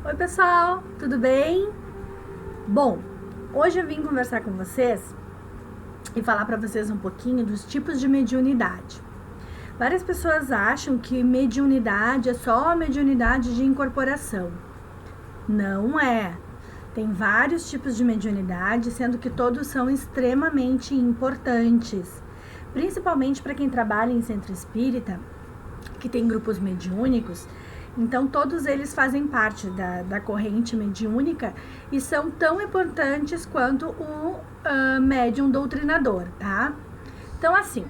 Oi pessoal, tudo bem? Bom, hoje eu vim conversar com vocês e falar para vocês um pouquinho dos tipos de mediunidade. Várias pessoas acham que mediunidade é só mediunidade de incorporação. Não é. Tem vários tipos de mediunidade, sendo que todos são extremamente importantes. Principalmente para quem trabalha em centro espírita, que tem grupos mediúnicos. Então, todos eles fazem parte da corrente mediúnica e são tão importantes quanto o médium doutrinador, tá? Então, assim,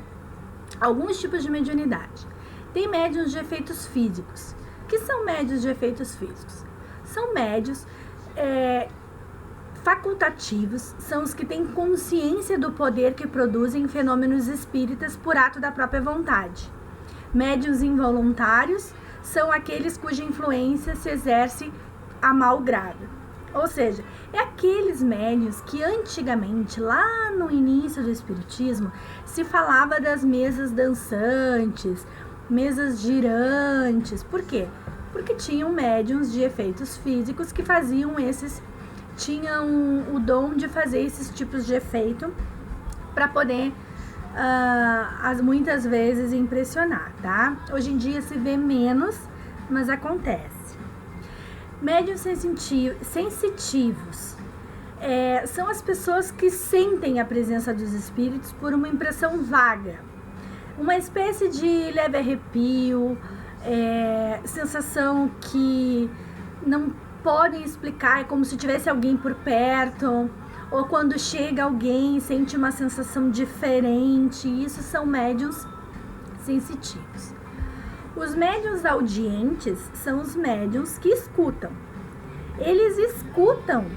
alguns tipos de mediunidade. Tem médiuns de efeitos físicos. O que são médiuns de efeitos físicos? São médiuns facultativos, são os que têm consciência do poder que produzem fenômenos espíritas por ato da própria vontade. Médiuns involuntários são aqueles cuja influência se exerce a mau grado. Ou seja, é aqueles médiuns que antigamente, lá no início do espiritismo, se falava das mesas dançantes, mesas girantes. Por quê? Porque tinham médiuns de efeitos físicos que tinham o dom de fazer esses tipos de efeito para poder muitas vezes impressionar, tá? Hoje em dia se vê menos, mas acontece. Médiuns sensitivos são as pessoas que sentem a presença dos espíritos por uma impressão vaga, uma espécie de leve arrepio, sensação que não podem explicar, é como se tivesse alguém por perto, ou quando chega alguém sente uma sensação diferente. Isso são médiuns sensitivos. Os médiuns audientes são os médiuns que escutam. Eles escutam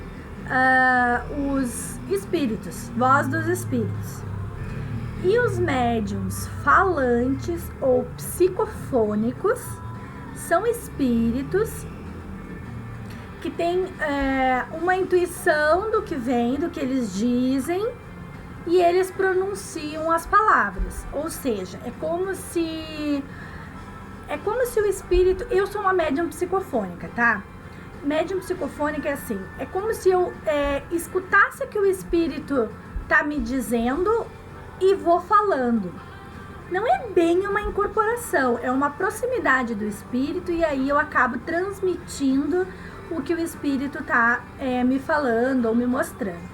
os espíritos, voz dos espíritos. E os médiuns falantes ou psicofônicos são espíritos que tem uma intuição do que vem, do que eles dizem, e eles pronunciam as palavras. Ou seja, é como se o espírito... Eu sou uma médium psicofônica, tá? Médium psicofônica é assim, é como se eu escutasse o que o espírito tá me dizendo e vou falando. Não é bem uma incorporação, é uma proximidade do espírito, e aí eu acabo transmitindo o que o espírito está me falando ou me mostrando.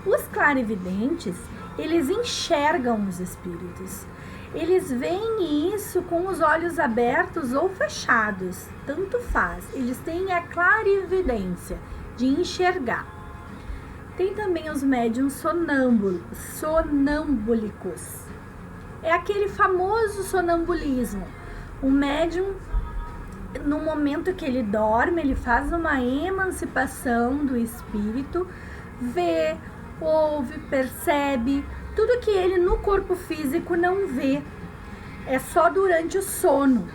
Os clarividentes, eles enxergam os espíritos. Eles veem isso com os olhos abertos ou fechados, tanto faz. Eles têm a clarividência de enxergar. Tem também os médiuns sonâmbulicos. É aquele famoso sonambulismo. O médium, no momento que ele dorme, ele faz uma emancipação do espírito, vê, ouve, percebe tudo que ele no corpo físico não vê. É só durante o sono.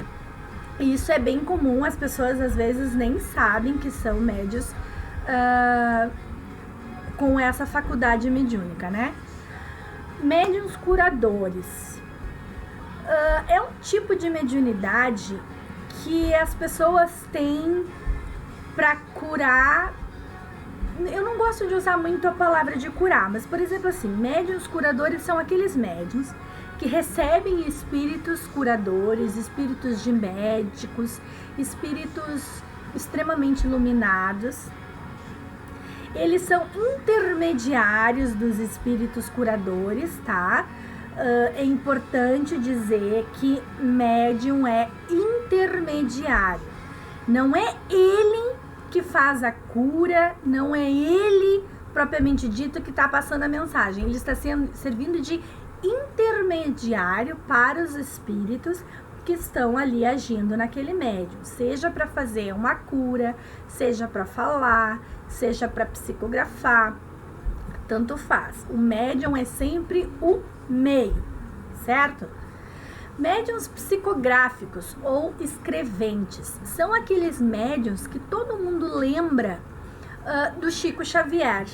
E isso é bem comum, as pessoas às vezes nem sabem que são médios com essa faculdade mediúnica, né? Médiuns curadores. É um tipo de mediunidade que as pessoas têm para curar. Eu não gosto de usar muito a palavra de curar, mas, por exemplo, assim, médiuns curadores são aqueles médiuns que recebem espíritos curadores, espíritos de médicos, espíritos extremamente iluminados. Eles são intermediários dos espíritos curadores, tá? É importante dizer que médium é intermediário. Não é ele que faz a cura, não é ele propriamente dito que está passando a mensagem. Ele está servindo de intermediário para os espíritos que estão ali agindo naquele médium. Seja para fazer uma cura, seja para falar, seja para psicografar, tanto faz. O médium é sempre o meio, certo? Médiuns psicográficos ou escreventes são aqueles médiuns que todo mundo lembra do Chico Xavier.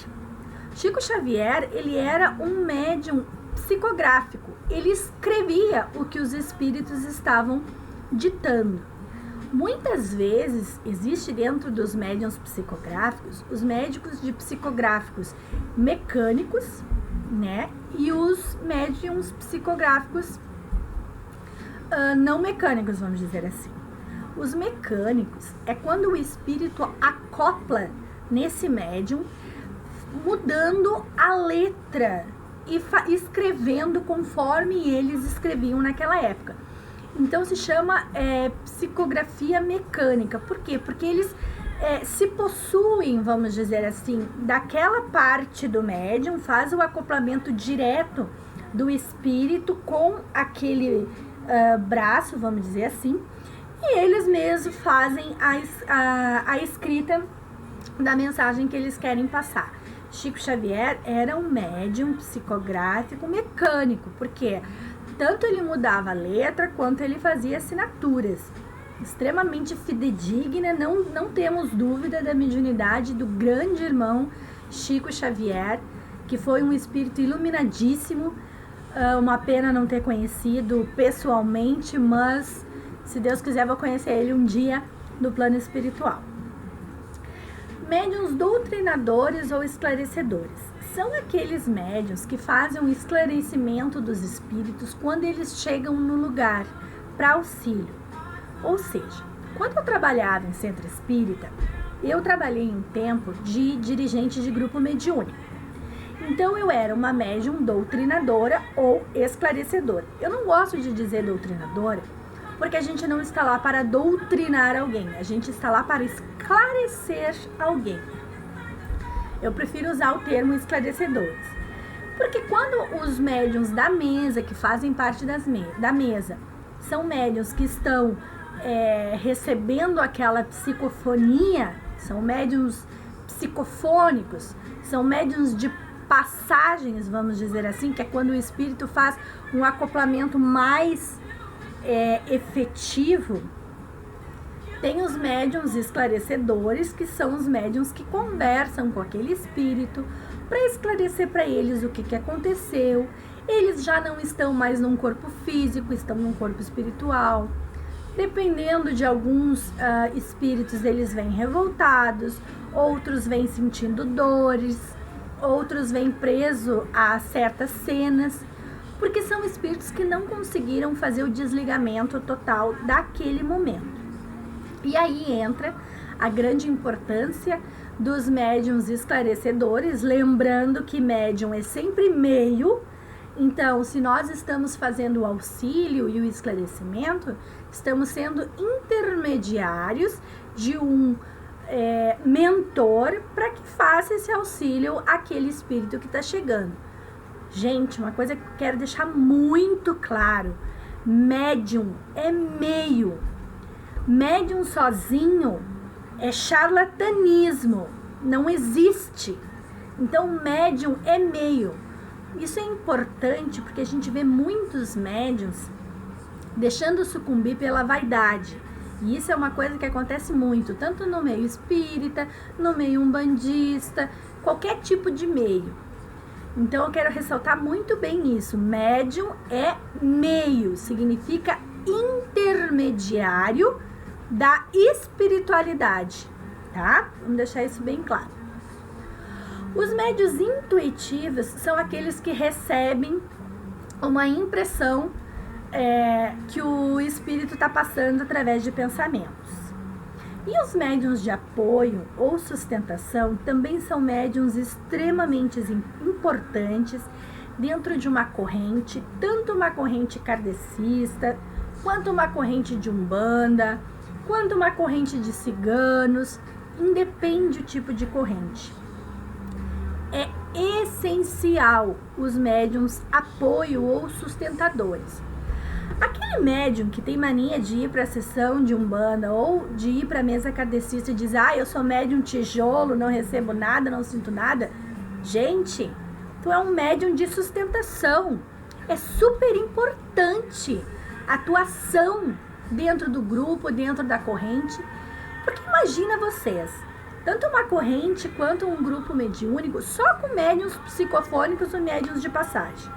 Chico Xavier, ele era um médium psicográfico. Ele escrevia o que os espíritos estavam ditando. Muitas vezes existe dentro dos médiuns psicográficos os médicos de psicográficos mecânicos, né? E os médiums psicográficos não mecânicos, vamos dizer assim. Os mecânicos é quando o espírito acopla nesse médium, mudando a letra e escrevendo conforme eles escreviam naquela época. Então se chama psicografia mecânica. Por quê? Porque eles se possuem, vamos dizer assim, daquela parte do médium, faz o acoplamento direto do espírito com aquele braço, vamos dizer assim, e eles mesmos fazem a escrita da mensagem que eles querem passar. Chico Xavier era um médium psicográfico mecânico, porque tanto ele mudava a letra quanto ele fazia assinaturas. Extremamente fidedigna, não temos dúvida da mediunidade do grande irmão Chico Xavier, que foi um espírito iluminadíssimo. Uma pena não ter conhecido pessoalmente, mas se Deus quiser vou conhecer ele um dia no plano espiritual. Médiuns doutrinadores ou esclarecedores são aqueles médiuns que fazem o esclarecimento dos espíritos quando eles chegam no lugar para auxílio. Ou seja, quando eu trabalhava em centro espírita, eu trabalhei um tempo de dirigente de grupo mediúnico. Então eu era uma médium doutrinadora ou esclarecedora. Eu não gosto de dizer doutrinadora, porque a gente não está lá para doutrinar alguém, a gente está lá para esclarecer alguém. Eu prefiro usar o termo esclarecedores, porque quando os médiuns da mesa, que fazem parte da mesa, são médiuns que estão recebendo aquela psicofonia, são médiuns psicofônicos, são médiuns de passagens, vamos dizer assim, que é quando o espírito faz um acoplamento mais efetivo. Tem os médiuns esclarecedores, que são os médiuns que conversam com aquele espírito para esclarecer para eles o que aconteceu. Eles já não estão mais num corpo físico, estão num corpo espiritual. Dependendo de alguns espíritos, eles vêm revoltados, outros vêm sentindo dores, outros vêm presos a certas cenas, porque são espíritos que não conseguiram fazer o desligamento total daquele momento. E aí entra a grande importância dos médiuns esclarecedores, lembrando que médium é sempre meio. Então, se nós estamos fazendo o auxílio e o esclarecimento, estamos sendo intermediários de um mentor para que faça esse auxílio àquele espírito que está chegando. Gente, uma coisa que eu quero deixar muito claro: médium é meio. Médium sozinho é charlatanismo, não existe. Então, médium é meio. Isso é importante porque a gente vê muitos médiuns deixando sucumbir pela vaidade. E isso é uma coisa que acontece muito, tanto no meio espírita, no meio umbandista, qualquer tipo de meio. Então eu quero ressaltar muito bem isso. Médium é meio, significa intermediário da espiritualidade, tá? Vamos deixar isso bem claro. Os médiuns intuitivos são aqueles que recebem uma impressão que o espírito está passando através de pensamentos. E os médiuns de apoio ou sustentação também são médiuns extremamente importantes dentro de uma corrente, tanto uma corrente kardecista, quanto uma corrente de umbanda, quanto uma corrente de ciganos, independe do tipo de corrente. É essencial os médiuns apoio ou sustentadores. Aquele médium que tem mania de ir para a sessão de umbanda ou de ir para a mesa kardecista e diz: eu sou médium tijolo, não recebo nada, não sinto nada. Gente, tu é um médium de sustentação. É super importante a atuação dentro do grupo, dentro da corrente. Porque imagina vocês, tanto uma corrente quanto um grupo mediúnico, só com médiuns psicofônicos ou médiuns de passagem.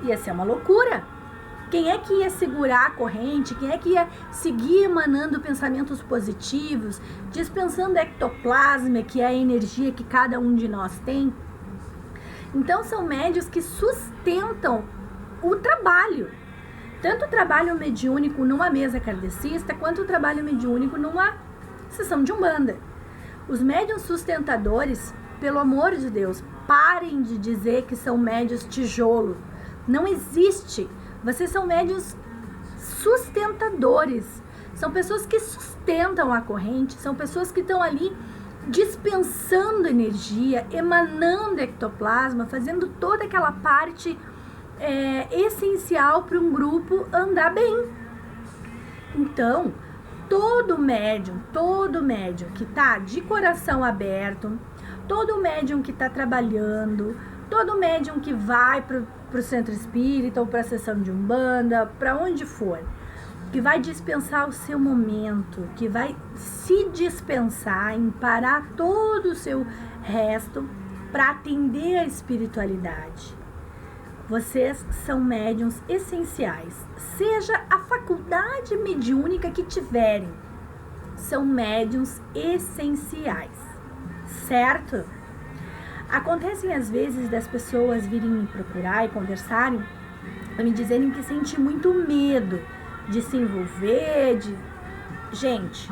Ia ser uma loucura. Quem é que ia segurar a corrente? Quem é que ia seguir emanando pensamentos positivos, dispensando ectoplasma, que é a energia que cada um de nós tem? Então, são médios que sustentam o trabalho. Tanto o trabalho mediúnico numa mesa kardecista, quanto o trabalho mediúnico numa sessão de umbanda. Os médiuns sustentadores, pelo amor de Deus, parem de dizer que são médios tijolo. Não existe. Vocês são médios sustentadores. São pessoas que sustentam a corrente, são pessoas que estão ali dispensando energia, emanando ectoplasma, fazendo toda aquela parte essencial para um grupo andar bem. Então, todo médium que está de coração aberto, todo médium que está trabalhando, todo médium que vai para o centro espírita ou para a sessão de umbanda, para onde for, que vai dispensar o seu momento, que vai se dispensar em parar todo o seu resto para atender a espiritualidade. Vocês são médiuns essenciais, seja a faculdade mediúnica que tiverem, são médiuns essenciais, certo? Acontecem às vezes das pessoas virem me procurar e conversarem, me dizerem que sentem muito medo de se envolver, Gente,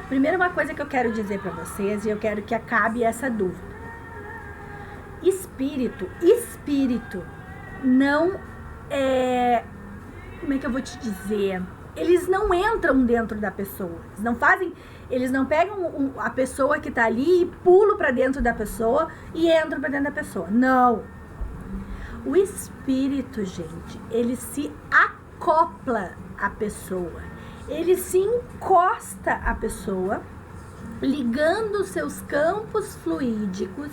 primeiro uma coisa que eu quero dizer para vocês, e eu quero que acabe essa dúvida. Espírito não é... Como é que eu vou te dizer? Eles não entram dentro da pessoa. Eles não pegam a pessoa que tá ali e pulam para dentro da pessoa e entram para dentro da pessoa. Não. O espírito, gente, ele se acopla à pessoa. Ele se encosta à pessoa, ligando os seus campos fluídicos,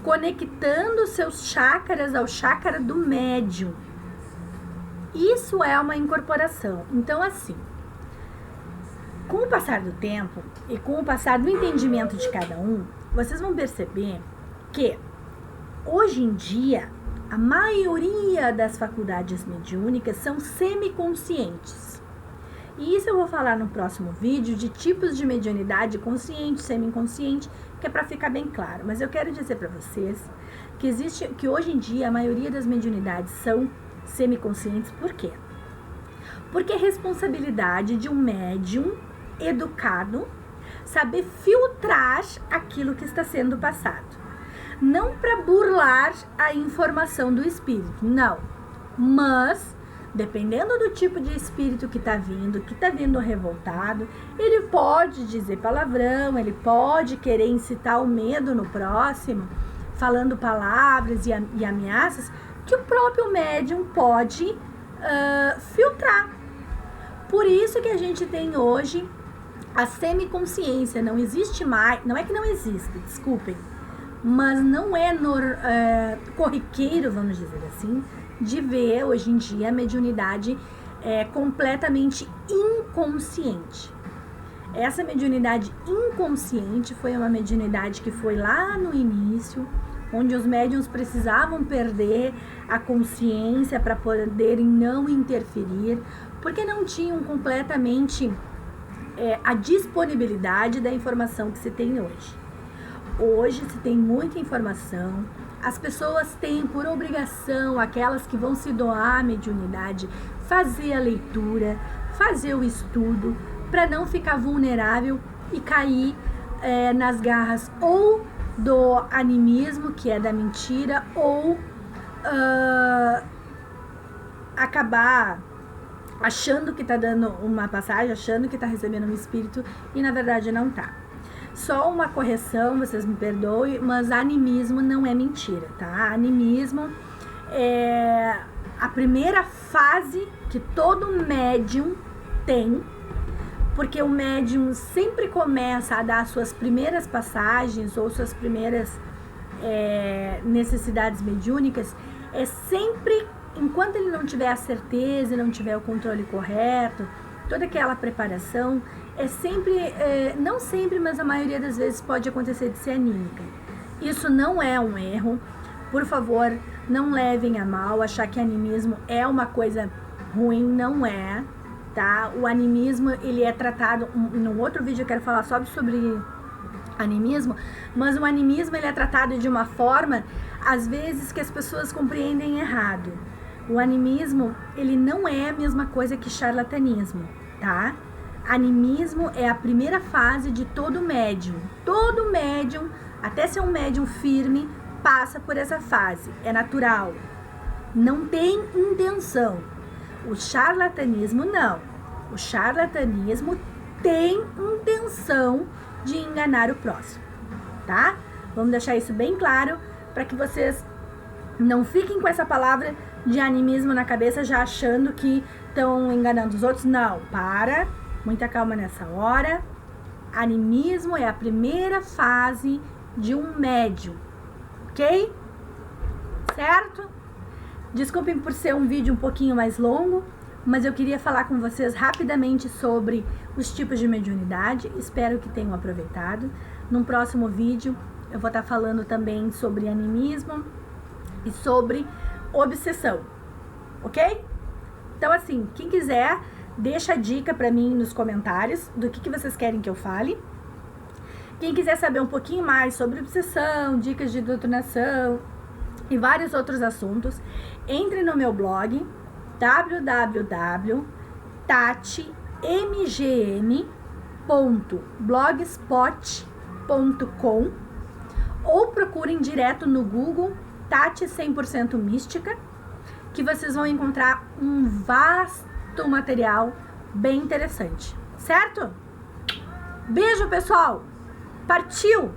conectando seus chakras ao chakra do médium. Isso é uma incorporação. Então, assim, com o passar do tempo e com o passar do entendimento de cada um, vocês vão perceber que, hoje em dia, a maioria das faculdades mediúnicas são semiconscientes. E isso eu vou falar no próximo vídeo de tipos de mediunidade consciente, semi-inconsciente, que é para ficar bem claro. Mas eu quero dizer para vocês que hoje em dia a maioria das mediunidades são semiconscientes. Por quê? Porque é responsabilidade de um médium educado saber filtrar aquilo que está sendo passado. Não para burlar a informação do espírito, não. Mas, dependendo do tipo de espírito que está vindo revoltado, ele pode dizer palavrão, ele pode querer incitar o medo no próximo, falando palavras e ameaças, que o próprio médium pode filtrar. Por isso que a gente tem hoje a semiconsciência. Não existe mais, não é que não existe, desculpem, mas não é corriqueiro, vamos dizer assim, de ver hoje em dia a mediunidade completamente inconsciente. Essa mediunidade inconsciente foi uma mediunidade que foi lá no início, onde os médiuns precisavam perder a consciência para poderem não interferir, porque não tinham completamente a disponibilidade da informação que se tem hoje. Hoje se tem muita informação, as pessoas têm por obrigação, aquelas que vão se doar à mediunidade, fazer a leitura, fazer o estudo, para não ficar vulnerável e cair nas garras ou do animismo, que é da mentira, ou acabar achando que tá dando uma passagem, achando que tá recebendo um espírito e na verdade não tá. Só uma correção, vocês me perdoem, mas animismo não é mentira, tá? Animismo é a primeira fase que todo médium tem, porque o médium sempre começa a dar suas primeiras passagens ou suas primeiras necessidades mediúnicas, é sempre, enquanto ele não tiver a certeza, não tiver o controle correto, toda aquela preparação, é sempre, não sempre, mas a maioria das vezes pode acontecer de ser anímica. Isso não é um erro, por favor, não levem a mal, achar que animismo é uma coisa ruim não é, tá? O animismo, ele é tratado, no outro vídeo eu quero falar só sobre animismo, mas o animismo ele é tratado de uma forma, às vezes, que as pessoas compreendem errado. O animismo, ele não é a mesma coisa que charlatanismo, tá? Animismo é a primeira fase de todo médium. Todo médium, até ser um médium firme, passa por essa fase. É natural. Não tem intenção. O charlatanismo, não. O charlatanismo tem intenção de enganar o próximo, tá? Vamos deixar isso bem claro para que vocês não fiquem com essa palavra de animismo na cabeça já achando que estão enganando os outros. Não, para, muita calma nessa hora. Animismo é a primeira fase de um médium, ok? Certo? Desculpem por ser um vídeo um pouquinho mais longo, mas eu queria falar com vocês rapidamente sobre os tipos de mediunidade. Espero que tenham aproveitado. Num próximo vídeo eu vou estar falando também sobre animismo e sobre obsessão, ok? Então assim, quem quiser, deixa a dica pra mim nos comentários do que vocês querem que eu fale. Quem quiser saber um pouquinho mais sobre obsessão, dicas de doutrinação e vários outros assuntos, entre no meu blog www.tatimgm.blogspot.com ou procurem direto no Google Tati 100% Mística, que vocês vão encontrar um vasto material bem interessante, certo? Beijo, pessoal! Partiu!